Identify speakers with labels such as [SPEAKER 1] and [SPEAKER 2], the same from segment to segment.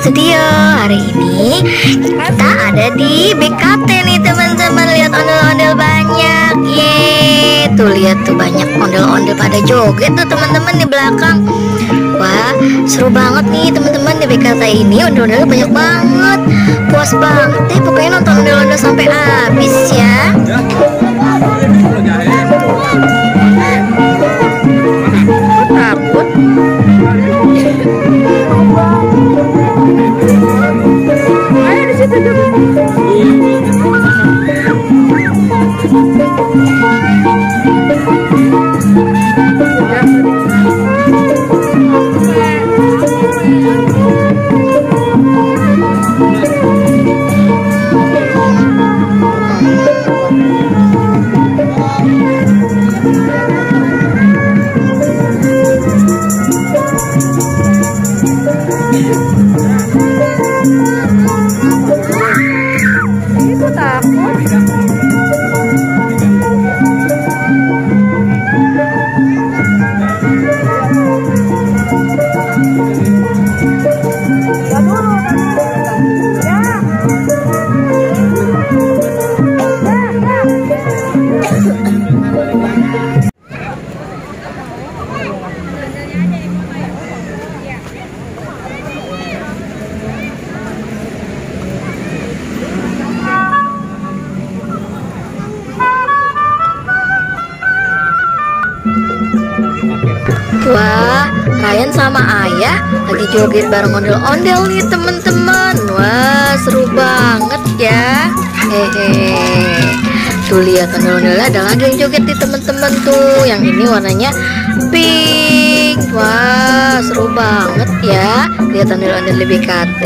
[SPEAKER 1] studio. Hari ini kita ada di BKT nih teman-teman. Lihat ondel-ondel banyak. Yeay, tuh lihat tuh banyak ondel-ondel pada joget tuh teman-teman di belakang. Wah, seru banget nih teman-teman di BKT ini. Ondel-ondel banyak banget. Puas banget deh pokoknya nonton ondel-ondel sampai habis ya. Takut. Ayo di situ dulu. Wah, Ryan sama Ayah lagi joget bareng ondel-ondel nih teman-teman. Wah, seru banget ya. Hehe. Tuh lihat ondel-ondelnya ada lagi yang joget nih teman-teman tuh. Yang ini warnanya pink. Wah, seru banget ya. Lihat ondel-ondel di BKT.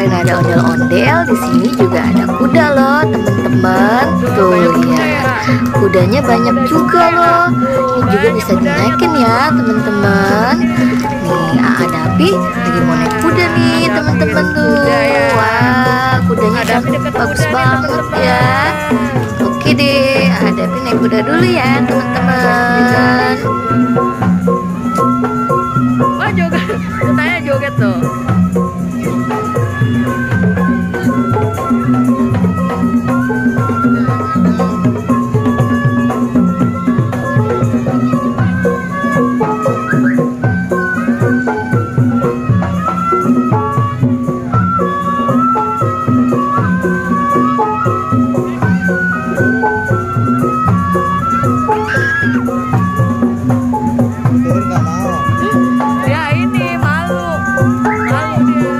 [SPEAKER 1] selain ada ondel-ondel, di sini juga ada kuda loh, teman-teman. Tuh lihat, kudanya banyak juga loh. Ini juga bisa dinaikin ya, teman-teman. Nih, Dapi lagi mau naik kuda nih, teman-teman tuh. Wah, kudanya cantik, bagus banget ya. Oke deh, Dapi naik kuda dulu ya, teman-teman.
[SPEAKER 2] Wah, joget, kudanya joget tuh. Ya ini malu dia.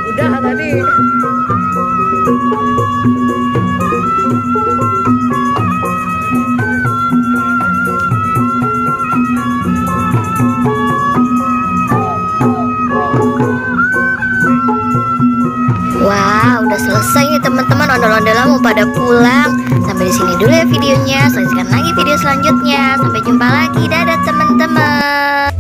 [SPEAKER 2] Udah tadi.
[SPEAKER 1] Wah, udah selesai nih teman-teman, ondel-ondelnya mau pada pulang. Sampai di sini dulu ya videonya. Saksikan lagi video selanjutnya. Sampai jumpa lagi. Dadah teman-teman.